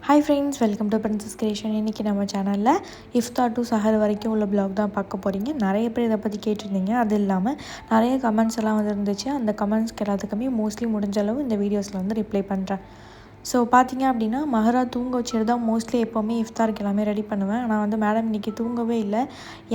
Hi friends, welcome to princess creation. இன்றைக்கி நம்ம சேனலில் இஃப்தார் டு சஹர் வரைக்கும் உள்ள ப்ளாக் தான் பார்க்க போகிறீங்க. நிறைய பேர் இதை பற்றி கேட்டிருந்தீங்க. அது இல்லாமல் நிறைய கமெண்ட்ஸ் எல்லாம் வந்துருந்துச்சு. அந்த கமெண்ட்ஸ்க்கு எல்லாத்துக்குமே மோஸ்ட்லி முடிஞ்ச அளவு இந்த வீடியோஸில் வந்து ரிப்ளை பண்ணுறேன். ஸோ பார்த்திங்க அப்படின்னா, மஹரா தூங்க வச்சுட்டு தான் மோஸ்ட்லி எப்போவுமே இஃப்தாருக்கு எல்லாமே ரெடி பண்ணுவேன். ஆனால் வந்து மேடம் இன்றைக்கி தூங்கவே இல்லை,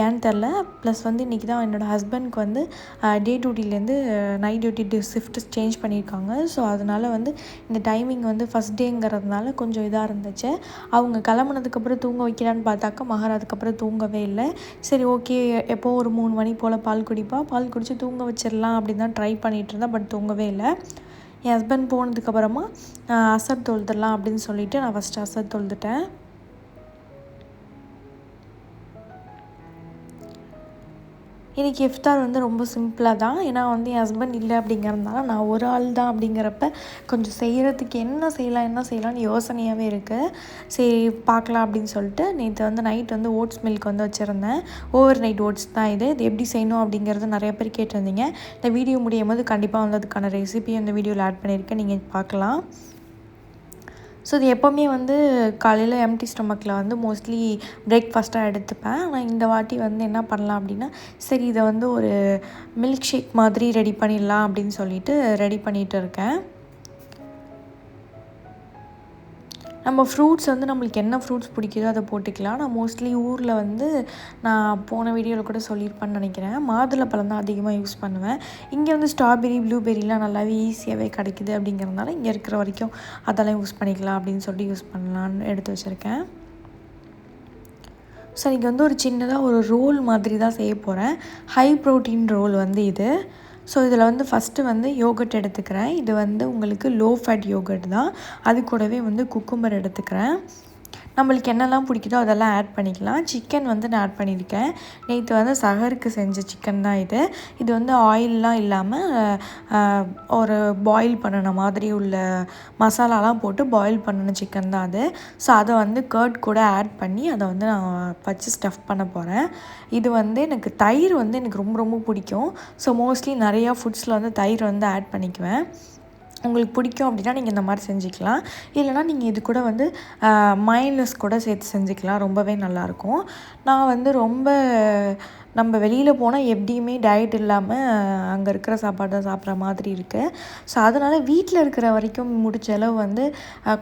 ஏன்னு தெரில. ப்ளஸ் வந்து இன்றைக்கி தான் என்னோடய ஹஸ்பண்ட்க்கு வந்து டே டியூட்டிலேருந்து நைட் டியூட்டி ஷிஃப்ட் சேஞ்ச் பண்ணியிருக்காங்க. ஸோ அதனால் வந்து இந்த டைமிங் வந்து ஃபஸ்ட் டேங்கிறதுனால கொஞ்சம் இதாக இருந்துச்சு. அவங்க கிளம்புனதுக்கப்புறம் தூங்க வைக்கலான்னு பார்த்தாக்கா மஹரா அதுக்கப்புறம் தூங்கவே இல்லை. சரி, ஓகே, எப்போது ஒரு 3 மணி போல் பால் குடித்து தூங்க வச்சிடலாம் அப்படின்னு தான் ட்ரை பண்ணிகிட்டு இருந்தேன். பட் தூங்கவே இல்லை. என் ஹஸ்பண்ட் போனதுக்கப்புறமா அசர் தொழுதுடலாம் அப்படின்னு சொல்லிவிட்டு நான் ஃபஸ்ட்டு அசர் தொழுதுட்டேன். இன்றைக்கி இஃப்தார் வந்து ரொம்ப சிம்பிளாக தான். ஏன்னா வந்து என் ஹஸ்பண்ட் இல்லை அப்படிங்கிறதுனால நான் ஒரு ஆள் தான் அப்படிங்கிறப்ப கொஞ்சம் செய்கிறதுக்கு என்ன செய்யலாம்னு யோசனையாகவே இருக்குது. சரி பார்க்கலாம் அப்படின்னு சொல்லிட்டு நேற்று வந்து நைட் வந்து ஓட்ஸ் மில்க் வந்து வச்சுருந்தேன். ஓவர் நைட் ஓட்ஸ் தான் இது எப்படி செய்யணும் அப்படிங்கிறது நிறைய பேர் கேட்டிருந்தீங்க. இந்த வீடியோ முடியும் போது கண்டிப்பாக வந்து அதுக்கான ரெசிபியும் இந்த வீடியோவில் ஆட் பண்ணியிருக்கேன், நீங்கள் பார்க்கலாம். ஸோ இது எப்போவுமே வந்து காலையில் எம்டி ஸ்டொமக்கில் வந்து மோஸ்ட்லி பிரேக்ஃபாஸ்ட்டாக எடுத்துப்பேன். ஆனால் இந்த வாட்டி வந்து என்ன பண்ணலாம் அப்படின்னா, சரி இதை வந்து ஒரு மில்க் ஷேக் மாதிரி ரெடி பண்ணிடலாம் அப்படின்னு சொல்லிட்டு ரெடி பண்ணிகிட்டு இருக்கேன். நம்ம ஃப்ரூட்ஸ் வந்து நம்மளுக்கு என்ன ஃப்ரூட்ஸ் பிடிக்குதோ அதை போட்டுக்கலாம். நான் மோஸ்ட்லி ஊரில் வந்து நான் போன வீடியோவில் கூட சொல்லியிருப்பேன்னு நினைக்கிறேன், மாதுளப்பழம் தான் அதிகமாக யூஸ் பண்ணுவேன். இங்கே வந்து ஸ்ட்ராபெரி, ப்ளூபெரிலாம் நல்லாவே ஈஸியாகவே கிடைக்குது அப்படிங்கிறதுனால இங்கே இருக்கிற வரைக்கும் அதெல்லாம் யூஸ் பண்ணிக்கலாம் அப்படின்னு சொல்லி யூஸ் பண்ணலான்னு எடுத்து வச்சுருக்கேன். ஸோ இங்கே வந்து ஒரு சின்னதாக ஒரு ரோல் மாதிரி தான் செய்ய போகிறேன். ஹை ப்ரோட்டீன் ரோல் வந்து இது. ஸோ இதில் வந்து ஃபஸ்ட்டு வந்து யோகர்ட் எடுத்துக்கிறேன். இது வந்து உங்களுக்கு லோ ஃபேட் யோகர்ட் தான். அது கூடவே வந்து குக்கும்பர் எடுத்துக்கிறேன். நம்மளுக்கு என்னெல்லாம் பிடிக்குதோ அதெல்லாம் ஆட் பண்ணிக்கலாம். சிக்கன் வந்து நான் ஆட் பண்ணியிருக்கேன். நேற்று வந்து சஹருக்கு செஞ்ச சிக்கன் தான் இது. இது வந்து ஆயிலெலாம் இல்லாமல் ஒரு பாயில் பண்ணின மாதிரி உள்ள மசாலாலாம் போட்டு பாயில் பண்ணின சிக்கன் தான் அது. ஸோ அதை வந்து கர்ட் கூட ஆட் பண்ணி அதை வந்து நான் வச்சு ஸ்டஃப் பண்ண போகிறேன். இது வந்து எனக்கு தயிர் வந்து எனக்கு ரொம்ப ரொம்ப பிடிக்கும். ஸோ மோஸ்ட்லி நிறையா ஃபுட்ஸில் வந்து தயிர் வந்து ஆட் பண்ணிக்குவேன். உங்களுக்கு பிடிக்கும் அப்படின்னா நீங்கள் இந்த மாதிரி செஞ்சுக்கலாம். இல்லைனா நீங்கள் இது கூட வந்து மயோனைஸ் கூட சேர்த்து செஞ்சுக்கலாம். ரொம்பவே நல்லாயிருக்கும். நான் வந்து ரொம்ப நம்ம வெளியில் போனால் எப்படியுமே டயட் இல்லாமல் அங்கே இருக்கிற சாப்பாடு தான் சாப்பிட்ற மாதிரி இருக்குது. ஸோ அதனால் வீட்டில் இருக்கிற வரைக்கும் முடிஞ்ச அளவு வந்து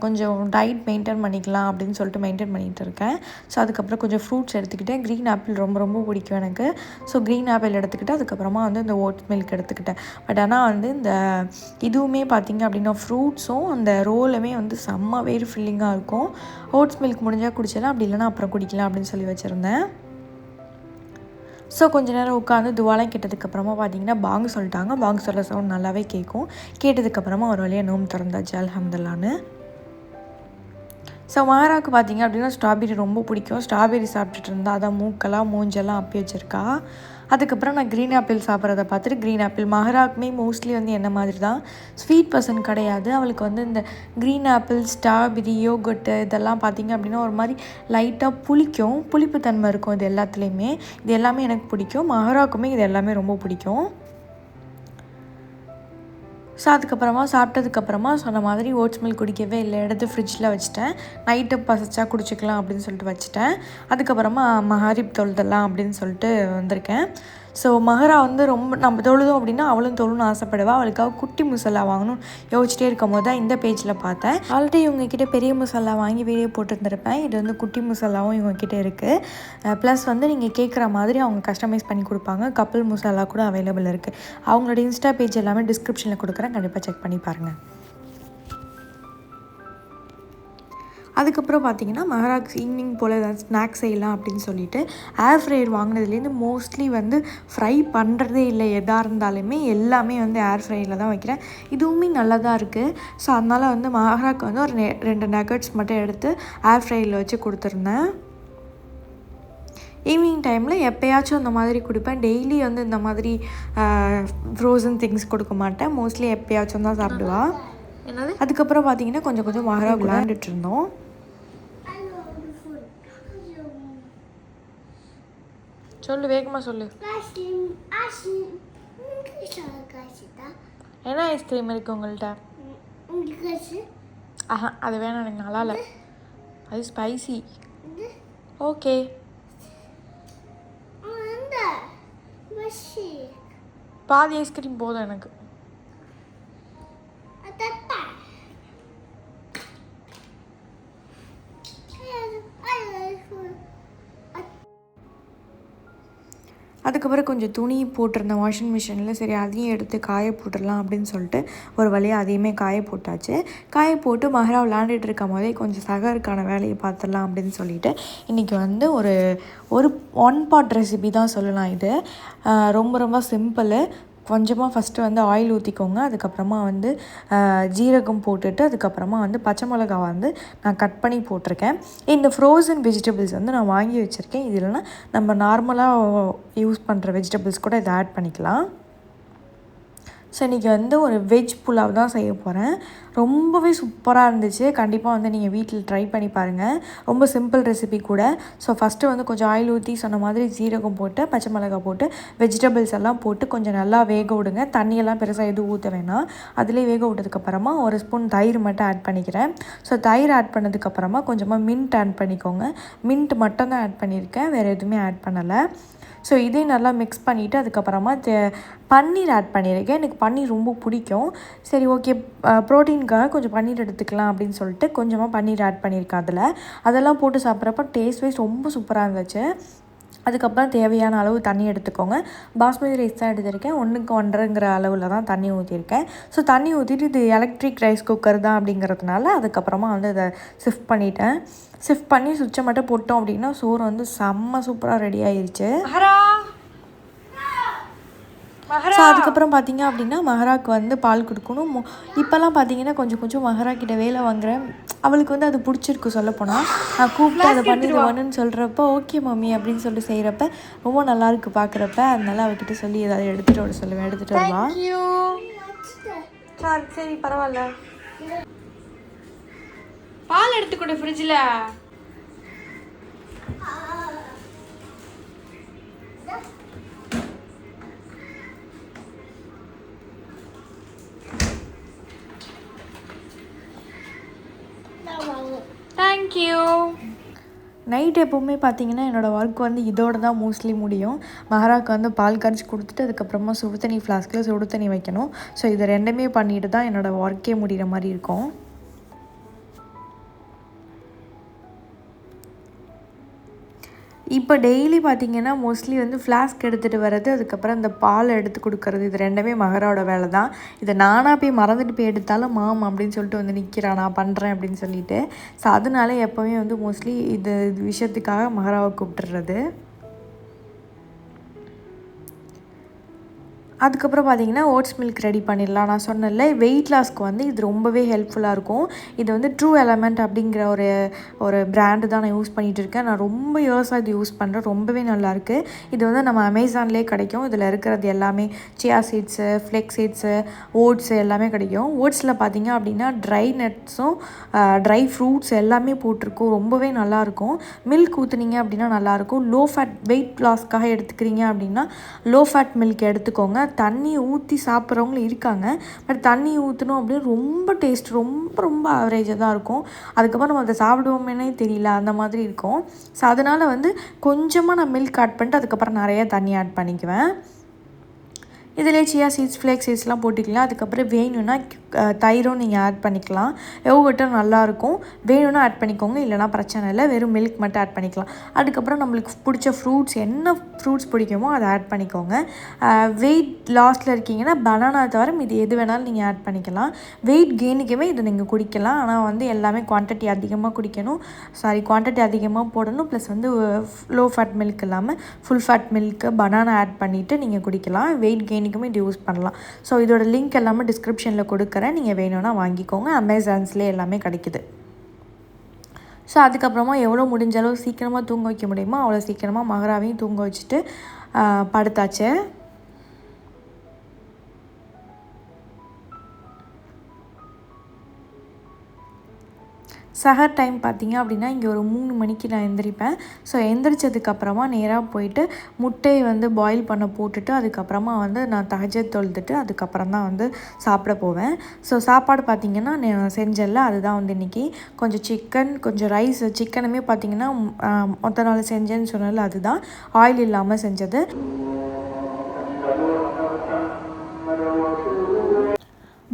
கொஞ்சம் டயட் மெயின்டைன் பண்ணிக்கலாம் அப்படின்னு சொல்லிட்டு மெயின்டைன் பண்ணிகிட்டு இருக்கேன். ஸோ அதுக்கப்புறம் கொஞ்சம் ஃப்ரூட்ஸ் எடுத்துக்கிட்டேன். க்ரீன் ஆப்பிள் ரொம்ப ரொம்ப பிடிக்கும் எனக்கு. ஸோ க்ரீன் ஆப்பிள் எடுத்துக்கிட்டு அதுக்கப்புறமா வந்து இந்த ஓட்ஸ் மில்க் எடுத்துக்கிட்டேன். பட் ஆனால் வந்து இந்த இதுவுமே பார்த்திங்க அப்படின்னா ஃப்ரூட்ஸும் அந்த ரோலுமே வந்து செம்ம வெயிட் ஃபில்லிங்காக இருக்கும். ஓட்ஸ் மில்க் முடிஞ்சால் குடிச்சிடலாம், அப்படி இல்லைனா அப்புறம் குடிக்கலாம் அப்படின்னு சொல்லி வச்சுருந்தேன். ஸோ கொஞ்சம் நேரம் உட்காந்து துவாலாம் கேட்டதுக்கப்புறமா பார்த்திங்கன்னா பாங்கு சொல்லிட்டாங்க. பாங்கு சொல்ல சவுண்ட் நல்லாவே கேட்கும். கேட்டதுக்கப்புறமா ஒரு வழியாக நோம்பு திறந்தாச்சு, அல்ஹம்துலில்லாஹ்னு. ஸோ மஹராவுக்கு பார்த்திங்க அப்படின்னா ஸ்ட்ராபெரி ரொம்ப பிடிக்கும். ஸ்ட்ராபெரி சாப்பிட்டுட்டு இருந்தால் அதான் மூக்கெல்லாம் மூஞ்செல்லாம் அப்பி வச்சுருக்கா. அதுக்கப்புறம் நான் க்ரீன் ஆப்பிள் சாப்பிட்றத பார்த்துட்டு க்ரீன் ஆப்பிள் மஹராக்குமே மோஸ்ட்லி வந்து என்ன மாதிரி தான் ஸ்வீட் பர்சன் கிடையாது. அவளுக்கு வந்து இந்த க்ரீன் ஆப்பிள், ஸ்ட்ராபெரி, யோகர்ட்டு இதெல்லாம் பார்த்திங்க அப்படின்னா ஒரு மாதிரி லைட்டாக புளிப்பு தன்மை இருக்கும். இது எல்லாத்துலேயுமே இது எல்லாமே எனக்கு பிடிக்கும். மஹராக்குமே இது எல்லாமே ரொம்ப பிடிக்கும். ஸோ அதுக்கப்புறமா சாப்பிட்டதுக்கப்புறமா சொன்ன மாதிரி ஓட்ஸ் மில்க் குடிக்கவே இல்லை, எடுத்து ஃப்ரிட்ஜில் வச்சுட்டேன். நைட்டு பசிச்சா குடிச்சிக்கலாம் அப்படின்னு சொல்லிட்டு வச்சுட்டேன். அதுக்கப்புறமா மஹரிப் தொழுதலாம் அப்படின்னு சொல்லிட்டு வந்திருக்கேன். ஸோ மஹரா வந்து ரொம்ப நம்ம தொழுதோம் அப்படின்னா அவளும் தொழுன்னு ஆசைப்படுவா. அவளுக்காக குட்டி முசல்லா வாங்கணும்னு யோசிச்சிட்டே இருக்கும் போது தான் இந்த பேஜில் பார்த்தேன். ஆல்ரெடி இவங்கக்கிட்ட பெரிய முசல்லா வாங்கி வீடியோ போட்டுருந்துருப்பேன். இது வந்து குட்டி முசல்லாவும் இவங்கக்கிட்ட இருக்குது. ப்ளஸ் வந்து நீங்கள் கேட்குற மாதிரி அவங்க கஸ்டமைஸ் பண்ணி கொடுப்பாங்க. கப்பல் முசல்லா கூட அவைலபிள் இருக்குது. அவங்களோட இன்ஸ்டா பேஜ் எல்லாமே டிஸ்கிரிப்ஷனில் கொடுக்குறேன், கண்டிப்பாக செக் பண்ணி பாருங்கள். அதுக்கப்புறம் பார்த்திங்கன்னா மஹராக்கு ஈவினிங் போல் ஏதாவது ஸ்நாக்ஸ் செய்யலாம் அப்படின்னு சொல்லிட்டு ஏர் ஃப்ரையர் வாங்கினதுலேருந்து மோஸ்ட்லி வந்து ஃப்ரை பண்ணுறதே இல்லை. எதாக இருந்தாலுமே எல்லாமே வந்து ஏர் ஃப்ரையரில் தான் வைக்கிறேன். இதுவுமே நல்லா தான் இருக்குது. ஸோ அதனால் வந்து மஹராக்கு வந்து ஒரு 2 நகட்ஸ் மட்டும் எடுத்து ஏர் ஃப்ரையரில் வச்சு கொடுத்துருந்தேன். ஈவினிங் டைமில் எப்போயாச்சும் அந்த மாதிரி கொடுப்பேன். டெய்லி வந்து இந்த மாதிரி ஃப்ரோசன் திங்ஸ் கொடுக்க மாட்டேன். மோஸ்ட்லி எப்போயாச்சும் தான் சாப்பிடுவா. அதுக்கப்புறம் பார்த்திங்கன்னா கொஞ்சம் கொஞ்சம் மஹரா விளையாண்டுட்டு இருந்தோம். சொல்லு, வேகமாக சொல்லு. என்ன ஐஸ்கிரீம் இருக்குது உங்கள்கிட்ட? ஆஹா அது வேணாம், எனக்கு நல்லா இல்லை, அது ஸ்பைசி. ஓகே பாதி ஐஸ்கிரீம் போதும் எனக்கு. அதுக்கப்புறம் கொஞ்சம் துணி போட்டிருந்தேன் வாஷிங் மிஷினில், சரி அதையும் எடுத்து காய போட்டுடலாம் அப்படின்னு சொல்லிட்டு ஒரு வழியாக அதையுமே காய போட்டாச்சு. காய போட்டு மகரா விளாண்டுட்டு இருக்கும் போதே கொஞ்சம் சகருக்கான வேலையை பார்த்துடலாம் அப்படின்னு சொல்லிட்டு இன்றைக்கி வந்து ஒரு ஒரு 1 பாட் ரெசிபி தான் சொல்லலாம். இது ரொம்ப ரொம்ப சிம்பிள். கொஞ்சமாக ஃபஸ்ட்டு வந்து ஆயில் ஊற்றிக்கோங்க. அதுக்கப்புறமா வந்து ஜீரகம் போட்டுட்டு அதுக்கப்புறமா வந்து பச்சை மிளகா வந்து நான் கட் பண்ணி போட்டிருக்கேன். இந்த ஃப்ரோசன் வெஜிடபிள்ஸ் வந்து நான் வாங்கி வச்சுருக்கேன். இது இல்லைன்னா நம்ம நார்மலாக யூஸ் பண்ணுற வெஜிடபிள்ஸ் கூட இதை ஆட் பண்ணிக்கலாம். ஸோ இன்றைக்கி வந்து ஒரு வெஜ் புலாவ் தான் செய்ய போகிறேன். ரொம்பவே சூப்பராக இருந்துச்சு. கண்டிப்பாக வந்து நீங்கள் வீட்டில் ட்ரை பண்ணி பாருங்கள். ரொம்ப சிம்பிள் ரெசிபி கூட. ஸோ ஃபஸ்ட்டு வந்து கொஞ்சம் ஆயில் ஊற்றி சொன்ன மாதிரி ஜீரகம் போட்டு பச்சை மிளகாய் போட்டு வெஜிடபிள்ஸ் எல்லாம் போட்டு கொஞ்சம் நல்லா வேக விடுங்க. தண்ணியெல்லாம் பெருசாக எதுவும் ஊற்ற வேணாம். அதிலே வேக விட்டதுக்கப்புறமா ஒரு ஸ்பூன் தயிர் மட்டும் ஆட் பண்ணிக்கிறேன். ஸோ தயிர் ஆட் பண்ணதுக்கப்புறமா கொஞ்சமாக மின்ட் ஆட் பண்ணிக்கோங்க. மின்ட் மட்டும் தான் ஆட் பண்ணியிருக்கேன், வேறு எதுவுமே ஆட் பண்ணலை. ஸோ இதையும் நல்லா மிக்ஸ் பண்ணிவிட்டு அதுக்கப்புறமா பன்னீர் ஆட் பண்ணியிருக்கேன். எனக்கு பன்னீர் ரொம்ப பிடிக்கும். சரி ஓகே, ப்ரோட்டீனுக்காக கொஞ்சம் பன்னீர் எடுத்துக்கலாம் அப்படின்னு சொல்லிட்டு கொஞ்சமாக பன்னீர் ஆட் பண்ணியிருக்கேன். அதெல்லாம் போட்டு சாப்பிட்றப்ப டேஸ்ட் வைஸ் ரொம்ப சூப்பராக இருந்துச்சு. அதுக்கப்புறம் தேவையான அளவு தண்ணி எடுத்துக்கோங்க. பாஸ்மதி ரைஸ் தான் எடுத்திருக்கேன். 1க்கு 1.5ங்கிற அளவில் தான் தண்ணி ஊற்றிருக்கேன். ஸோ தண்ணி ஊற்றிட்டு இது எலக்ட்ரிக் ரைஸ் குக்கர் தான் அப்படிங்கிறதுனால அதுக்கப்புறமா வந்து அதை ஷிஃப்ட் பண்ணிட்டேன். ஷிஃப்ட் பண்ணி சுவிட்சை மட்டும் போட்டோம் அப்படின்னா சோறு வந்து செம்ம சூப்பராக ரெடி ஆயிடுச்சு. ஸோ அதுக்கப்புறம் பார்த்திங்க அப்படின்னா மகராவுக்கு வந்து பால் கொடுக்கணும். இப்போல்லாம் பார்த்தீங்கன்னா கொஞ்சம் கொஞ்சம் மகரா கிட்ட வேலை வாங்குறேன். அவளுக்கு வந்து அது பிடிச்சிருக்கு. சொல்லப்போனால் நான் கூப்பிட்டு அதை பண்ணிடுவானுன்னு சொல்கிறப்ப ஓகே மம்மி அப்படின்னு சொல்லிட்டு செய்கிறப்ப ரொம்ப நல்லாயிருக்கு பார்க்குறப்ப. அதனால அவகிட்ட சொல்லி ஏதாவது எடுத்துகிட்டு வர சொல்லுவேன். எடுத்துகிட்டு வருவா. சரி பரவாயில்ல, பால் எடுத்துக்கூட ஃப்ரிட்ஜில். தேங்க்யூ. நைட் எப்போவுமே பார்த்தீங்கன்னா என்னோடய ஒர்க் வந்து இதோடு தான் மோஸ்ட்லி முடியும். மகராவுக்கு வந்து பால் கரைச்சி கொடுத்துட்டு அதுக்கப்புறமா சுடு தண்ணி ஃப்ளாஸ்கில் சுடு தண்ணி வைக்கணும். ஸோ இதை ரெண்டுமே பண்ணிட்டு தான் என்னோடய ஒர்க்கே முடிகிற மாதிரி இருக்கும். இப்போ டெய்லி பார்த்திங்கன்னா மோஸ்ட்லி வந்து ஃப்ளாஸ்க் எடுத்துகிட்டு வர்றது, அதுக்கப்புறம் இந்த பால் எடுத்து கொடுக்கறது, இது ரெண்டுமே மகராவோட வேலை தான். இதை நானாக போய் மறந்துட்டு போய் எடுத்தாலும் மாம் அப்படின்னு சொல்லிட்டு வந்து நிற்கிறான், நான் பண்ணுறேன் அப்படின்னு சொல்லிட்டு. ஸோ அதனால எப்போவுமே வந்து மோஸ்ட்லி இது விஷயத்துக்காக மகராவை கூப்பிட்டுறது. அதுக்கப்புறம் பார்த்திங்கன்னா ஓட்ஸ் மில்க் ரெடி பண்ணிடலாம். நான் சொன்னேன்ல வெயிட் லாஸ்க்கு வந்து இது ரொம்பவே ஹெல்ப்ஃபுல்லாக இருக்கும். இது வந்து ட்ரூ எலமெண்ட் அப்படிங்கிற ஒரு பிராண்டு தான் நான் யூஸ் பண்ணிகிட்டு இருக்கேன். நான் ரொம்ப இயர்ஸாக இது யூஸ் பண்ணுறேன். ரொம்பவே நல்லாயிருக்கு. இது வந்து நம்ம அமேசான்லேயே கிடைக்கும். இதில் இருக்கிறது எல்லாமே chia seeds, flax seeds, oats எல்லாமே கிடைக்கும். ஓட்ஸில் பார்த்திங்க அப்படின்னா ட்ரை நட்ஸும் ட்ரை ஃப்ரூட்ஸ் எல்லாமே போட்டிருக்கும். ரொம்பவே நல்லாயிருக்கும். மில்க் ஊற்றுனீங்க அப்படின்னா நல்லாயிருக்கும். லோ ஃபேட் வெயிட் லாஸ்க்காக எடுத்துக்கிறீங்க அப்படின்னா லோ ஃபேட் மில்க் எடுத்துக்கோங்க. தண்ணி ஊற்றி சாப்பிட்றவங்களும் இருக்காங்க. பட் தண்ணி ஊற்றணும் அப்படின்னு ரொம்ப டேஸ்ட் ரொம்ப ரொம்ப ஆவரேஜாக தான் இருக்கும். அதுக்கப்புறம் நம்ம அதை சாப்பிடுவோமேனே தெரியல, அந்த மாதிரி இருக்கும். ஸோ அதனால் வந்து கொஞ்சமாக நான் மில்க் ஆட் பண்ணிட்டு அதுக்கப்புறம் நிறையா தண்ணி ஆட் பண்ணிக்குவேன். இதிலே சியா சீட்ஸ், ஃப்ளேக்ஸ் சீட்ஸ்லாம் போட்டுக்கலாம். அதுக்கப்புறம் வேணும்னா தயிரும் நீங்கள் ஆட் பண்ணிக்கலாம். யோகர்ட்டும் நல்லாயிருக்கும். வேணும்னா ஆட் பண்ணிக்கோங்க, இல்லைனா பிரச்சனை இல்லை. வெறும் மில்க் மட்டும் ஆட் பண்ணிக்கலாம். அதுக்கப்புறம் நம்மளுக்கு பிடிச்ச ஃப்ரூட்ஸ், என்ன ஃப்ரூட்ஸ் பிடிக்குமோ அதை ஆட் பண்ணிக்கோங்க. வெயிட் லாஸ்ட்டில் இருக்கீங்கன்னா பனானா தவிர இது எது வேணாலும் நீங்கள் ஆட் பண்ணிக்கலாம். வெயிட் கெயினுக்குமே இதை நீங்கள் குடிக்கலாம். ஆனால் வந்து எல்லாமே குவான்டிட்டி அதிகமாக போடணும். ப்ளஸ் வந்து லோ ஃபேட் மில்க் இல்லாமல் full fat milk, banana add பண்ணிவிட்டு நீங்கள் குடிக்கலாம். வெயிட் கெயினுக்குமே இது யூஸ் பண்ணலாம். ஸோ இதோட லிங்க் எல்லாமே டிஸ்கிரிப்ஷனில் கொடுக்குறேன். நீங்கள் வேணும்னா வாங்கிக்கோங்க. அமேசான்ஸ்லேயே எல்லாமே கிடைக்குது. ஸோ அதுக்கப்புறமா எவ்வளோ முடிஞ்ச அளவு சீக்கிரமாக தூங்க வைக்க முடியுமோ அவ்வளோ சீக்கிரமாக மகராவையும் தூங்க வச்சுட்டு படுத்தாச்சு. சஹர் டைம் பார்த்திங்க அப்படின்னா இங்கே ஒரு 3 மணிக்கு நான் எந்திரிப்பேன். ஸோ எந்திரிச்சதுக்கப்புறமா நேராக போயிட்டு முட்டையை வந்து பாயில் பண்ண போட்டுட்டு அதுக்கப்புறமா வந்து நான் தஹஜ்ஜத் தொழுதுட்டு அதுக்கப்புறம் தான் வந்து சாப்பிட போவேன். ஸோ சாப்பாடு பார்த்திங்கன்னா நான் செஞ்சேன்ல அதுதான் வந்து இன்றைக்கி கொஞ்சம் சிக்கன், கொஞ்சம் ரைஸ். சிக்கனுமே பார்த்திங்கன்னா மொத்த நாள் செஞ்சேன்னு சொன்னால அதுதான் ஆயில் இல்லாமல் செஞ்சது.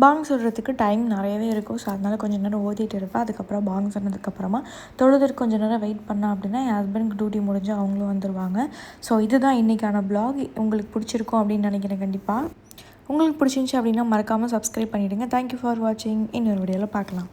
பாங் சொல்கிறதுக்கு டைம் நிறையவே இருக்கும். ஸோ அதனால் கொஞ்சம் நேரம் ஓதிட்டு இருப்பேன். அதுக்கப்புறம் பாங் சொன்னதுக்கப்புறமா தொழுதுட்டு கொஞ்சம் நேரம் வெயிட் பண்ணேன் அப்படின்னா என் ஹஸ்பண்டுக்கு டியூட்டி முடிஞ்சு அவங்களும் வந்துடுவாங்க. ஸோ இதுதான் இன்றைக்கான ப்ளாக். உங்களுக்கு பிடிச்சிருக்கும் அப்படின்னு நினைக்கிறேன். கண்டிப்பாக உங்களுக்கு பிடிச்சிருந்துச்சி அப்படின்னா மறக்காமல் சப்ஸ்கிரைப் பண்ணிவிடுங்க. தேங்க்யூ ஃபார் வாட்சிங். இன்னொரு வீடியோவில் பார்க்கலாம்.